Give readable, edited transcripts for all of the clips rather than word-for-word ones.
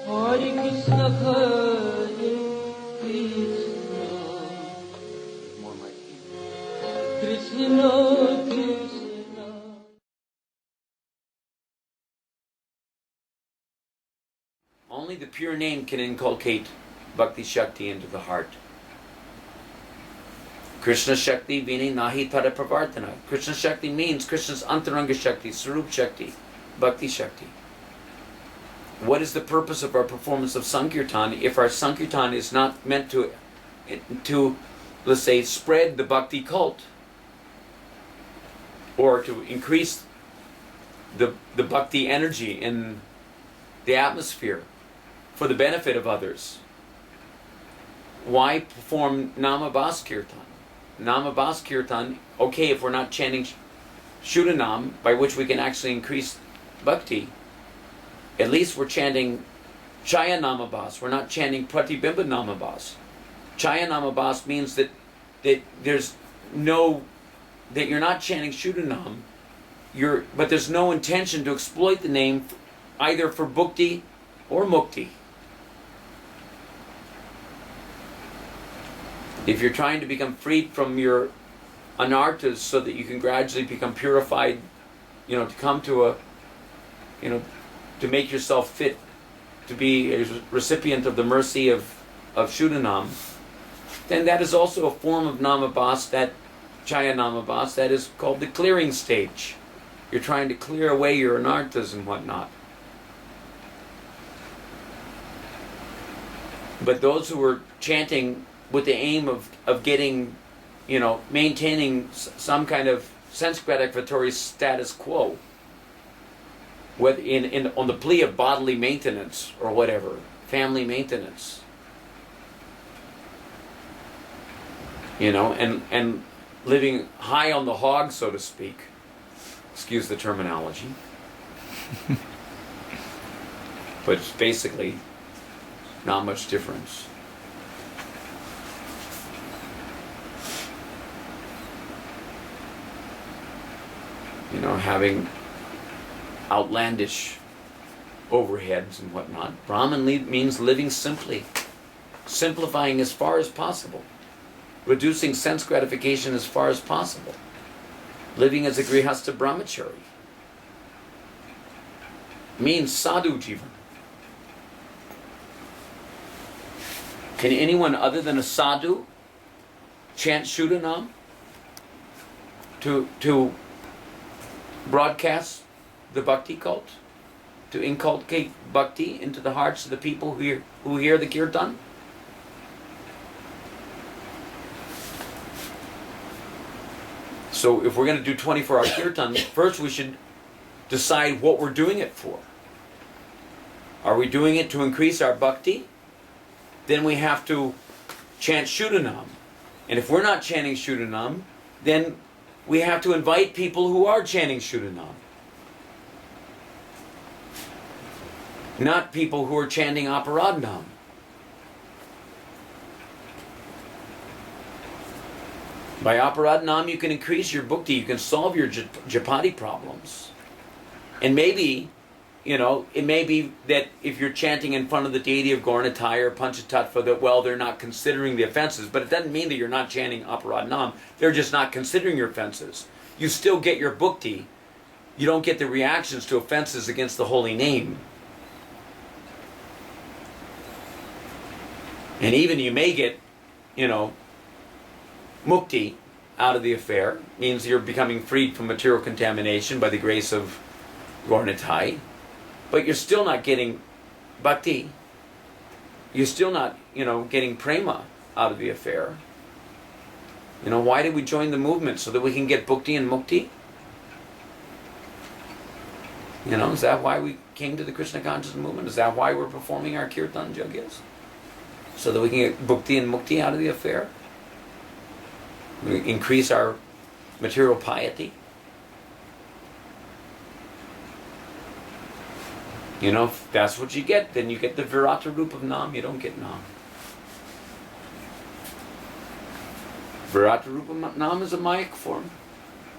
Hare Krishna, More like Krishna Krishna. only the pure name can inculcate Bhakti Shakti into the heart. Krishna Shakti meaning Nahi Tada Pravartana. Krishna Shakti means Krishna's Antaranga Shakti, Sarup Shakti, Bhakti Shakti. What is the purpose of our performance of Sankirtan if our Sankirtan is not meant to let's say, spread the Bhakti cult or to increase the Bhakti energy in the atmosphere for the benefit of others? Why perform Namabhas Kirtan? Namabhas Kirtan, okay, if we're not chanting Shuddhanam, by which we can actually increase Bhakti, at least we're chanting Chaya Namabhas. We're not chanting Pratibimba Namabhas. Chaya Namabhas means that there's no, that you're not chanting Shuddhanam, but there's no intention to exploit the name either for bhukti or mukti. If you're trying to become freed from your anarthas so that you can gradually become purified, to come to to make yourself fit to be a recipient of the mercy of Shuddhanam, then that is also a form of Namabhas, that Chaya Namabhas, that is called the clearing stage. You're trying to clear away your anarthas and whatnot. But those who are chanting with the aim of getting, maintaining some kind of sense gratificatory status quo, whether on the plea of bodily maintenance or whatever, family maintenance, and living high on the hog, so to speak. Excuse the terminology. But it's basically not much difference. Having outlandish overheads and whatnot. Brahman means living simply, simplifying as far as possible, reducing sense gratification as far as possible, living as a grihastha brahmachari. Means sadhu jivan. Can anyone other than a sadhu chant Shuddhanam to broadcast the bhakti cult, to inculcate bhakti into the hearts of the people who hear the kirtan? So if we're going to do 24-hour kirtan, first we should decide what we're doing it for. Are we doing it to increase our bhakti? Then we have to chant Shuddhanam. And if we're not chanting Shuddhanam, then we have to invite people who are chanting Shuddhanam. Not people who are chanting Aparadhanam. By Aparadhanam you can increase your bhakti, you can solve your japati problems. And maybe, it may be that if you're chanting in front of the deity of Gaurnitai or Panchatattva, that, they're not considering the offenses, but it doesn't mean that you're not chanting Aparadhanam. They're just not considering your offenses. You still get your bhakti. You don't get the reactions to offenses against the holy name. And even you may get, mukti out of the affair. Means you're becoming freed from material contamination by the grace of Gaurnitai. But you're still not getting bhakti. You're still not, getting prema out of the affair. Why did we join the movement? So that we can get bhakti and mukti? Is that why we came to the Krishna consciousness movement? Is that why we're performing our kirtan yajnas? So that we can get bhakti and mukti out of the affair? We increase our material piety? If that's what you get, then you get the virata roop of Nam, you don't get Nam. Virata roop of Nam is a Mayak form.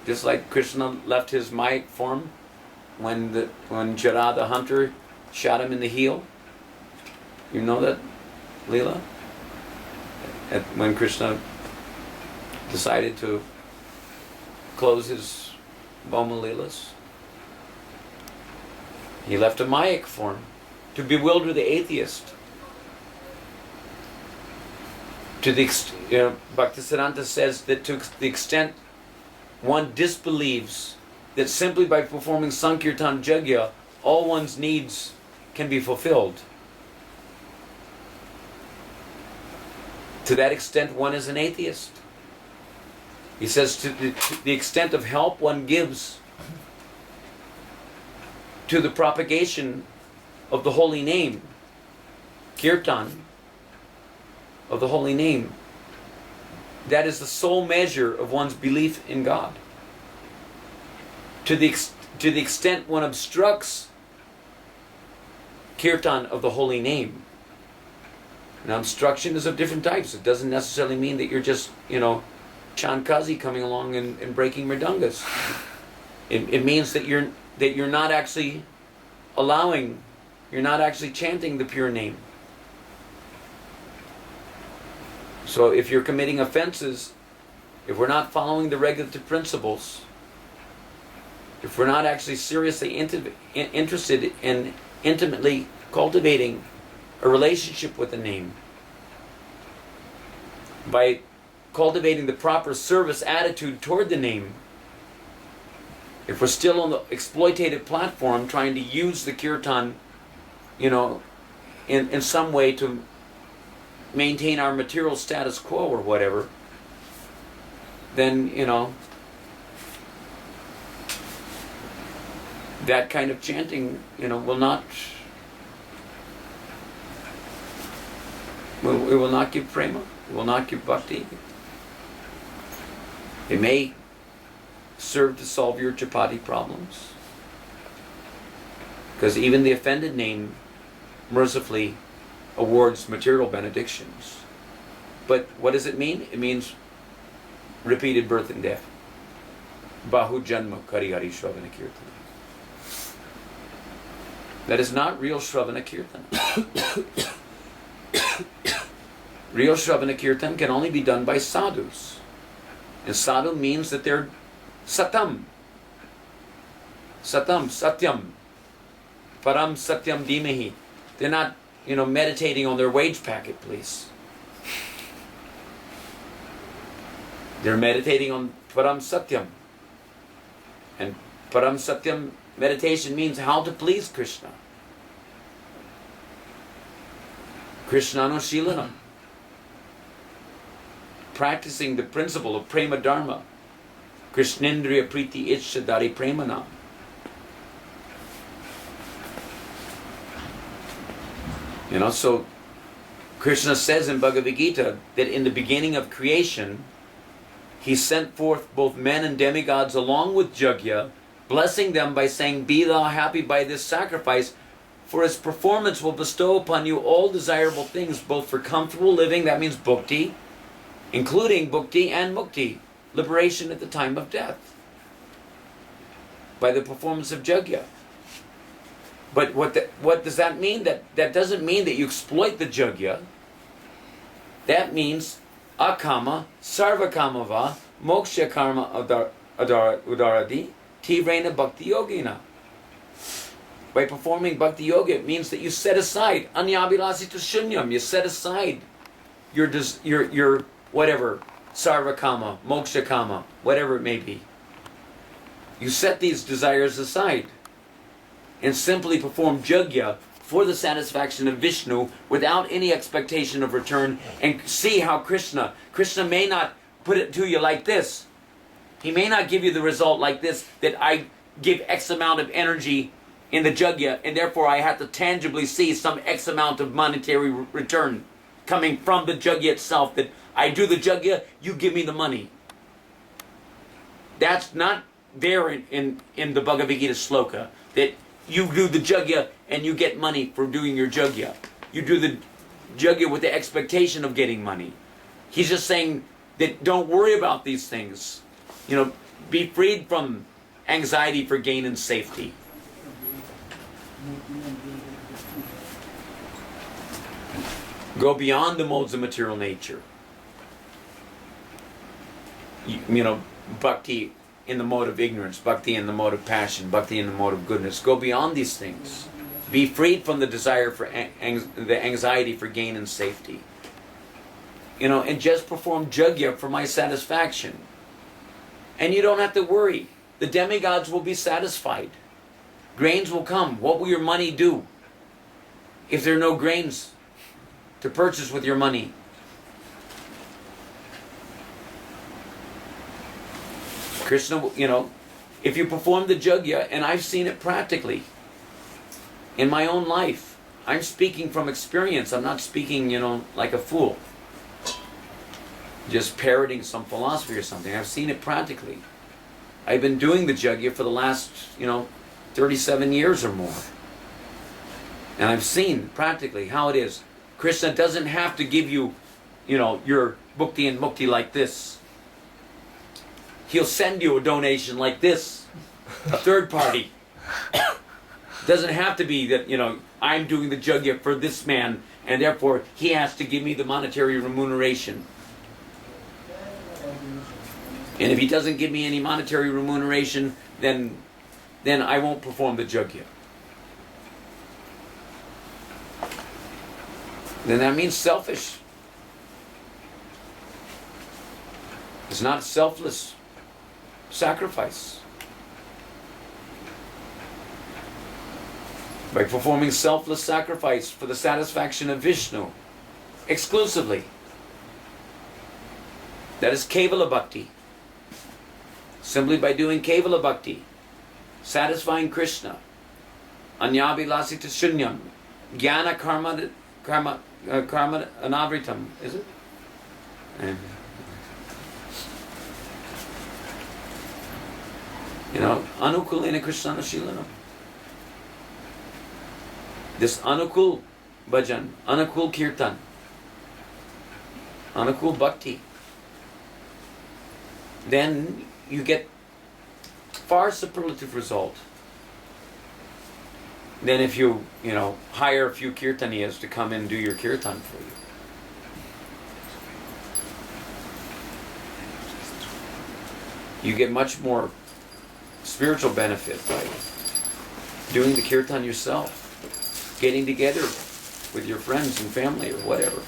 Just like Krishna left his Mayak form when Jara the hunter shot him in the heel. You know that lila? When Krishna decided to close his Bhoma Leelas, he left a Mayic form to bewilder the atheist. To the Bhaktisiddhanta says that to the extent one disbelieves that simply by performing Sankirtan Jagya, all one's needs can be fulfilled, to that extent one is an atheist. He says to the extent of help one gives to the propagation of the holy name, Kirtan, of the holy name, that is the sole measure of one's belief in God. To the extent one obstructs Kirtan of the holy name. Now, obstruction is of different types. It doesn't necessarily mean that you're just, Chankazi coming along and breaking mridungas. It means that you're not actually you're not actually chanting the pure name. So if you're committing offenses, if we're not following the regulative principles, if we're not actually seriously interested in intimately cultivating a relationship with the name, by cultivating the proper service attitude toward the name, if we're still on the exploitative platform trying to use the kirtan, in some way to maintain our material status quo or whatever, then, that kind of chanting, will not give prema, it will not give bhakti. It may serve to solve your chapati problems, because even the offended name mercifully awards material benedictions. But what does it mean? It means repeated birth and death. Bahu janma kari hari shravana kirtan. That is not real shravana kirtan. Real shravana kirtan can only be done by sadhus. And sadhu means that they're satam. Satam, satyam. Param satyam dhimahi. They're not, meditating on their wage packet, please. They're meditating on param satyam. And param satyam meditation means how to please Krishna. Krishnanushilanam. Practicing the principle of prema dharma. Krishnendriya priti itchadari premanam. So Krishna says in Bhagavad Gita that in the beginning of creation, he sent forth both men and demigods along with Jagya, blessing them by saying, "Be thou happy by this sacrifice, for its performance will bestow upon you all desirable things, both for comfortable living," that means bhukti, including bhukti and mukti, liberation at the time of death, by the performance of Jagya. But what does that mean? That doesn't mean that you exploit the Jagya. That means akama, sarvakamava, moksha karma udaradi, tivrena bhakti yogina. By performing bhakti yoga, it means that you set aside anyabhilasita shunyam. You set aside your whatever, sarvakama, moksha kama, whatever it may be. You set these desires aside and simply perform Jagya for the satisfaction of Vishnu without any expectation of return, and see how Krishna may not put it to you like this. He may not give you the result like this, that I give X amount of energy in the Jagya and therefore I have to tangibly see some X amount of monetary return coming from the Jagya itself, that I do the Jagya, you give me the money. That's not there in the Bhagavad Gita sloka, that you do the Jagya and you get money for doing your Jagya. You do the Jagya with the expectation of getting money. He's just saying that don't worry about these things. Be freed from anxiety for gain and safety. Go beyond the modes of material nature. You know, bhakti in the mode of ignorance, bhakti in the mode of passion, bhakti in the mode of goodness. Go beyond these things. Be freed from the desire for the anxiety for gain and safety. You know, and just perform jagya for my satisfaction. And you don't have to worry. The demigods will be satisfied. Grains will come. What will your money do if there are no grains to purchase with your money? Krishna, you know, if you perform the jagya, and I've seen it practically in my own life. I'm speaking from experience. I'm not speaking, you know, like a fool, just parroting some philosophy or something. I've seen it practically. I've been doing the jagya for the last, you know, 37 years or more. And I've seen practically how it is. Krishna doesn't have to give you, you know, your bhukti and mukti like this. He'll send you a donation like this, a third party. Doesn't have to be that, you know, I'm doing the jagya for this man and therefore he has to give me the monetary remuneration. And if he doesn't give me any monetary remuneration, then I won't perform the jagya. Then that means selfish. It's not selfless sacrifice. By performing selfless sacrifice for the satisfaction of Vishnu exclusively. That is Kevala Bhakti. Simply by doing Kevala Bhakti, satisfying Krishna, Anyabhilasita Shunyam, Jnana Karma Anavritam, is it? You know, Anukulena Krishna Shilanam. This Anukul Bhajan, Anukul Kirtan, Anukul Bhakti, then you get far superlative result than if you know, hire a few Kirtaniyas to come in and do your Kirtan for you. You get much more spiritual benefit by doing the Kirtan yourself, getting together with your friends and family or whatever.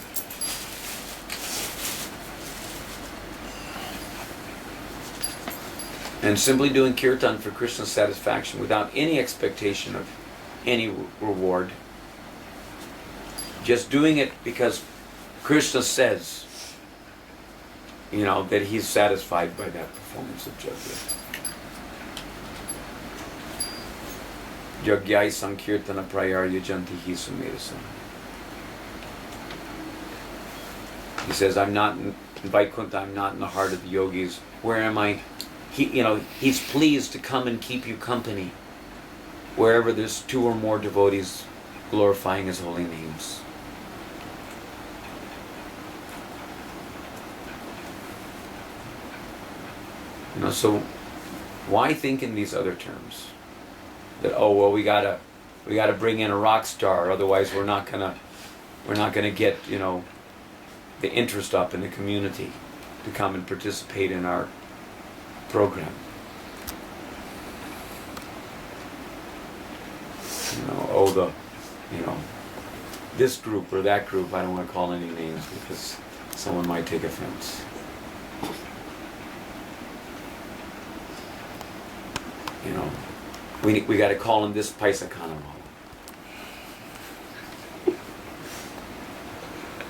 And simply doing Kirtan for Krishna's satisfaction without any expectation of any reward. Just doing it because Krishna says, you know, that he's satisfied by that performance of jagya. Jagyai Sankirtana Prayarya Jantihi Sumerasam. He says, I'm not in Vaikuntha, I'm not in the heart of the yogis. Where am I? He, you know, he's pleased to come and keep you company wherever there's two or more devotees glorifying his holy names. You know, so why think in these other terms? That, oh well, we gotta bring in a rock star, otherwise we're not gonna get, you know, the interest up in the community to come and participate in our program. You know, this group or that group, I don't want to call any names because someone might take offense. You know, we got to call him this paistakingly.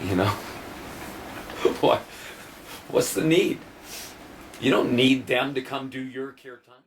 You know, what's the need? You don't need them to come do your kirtan.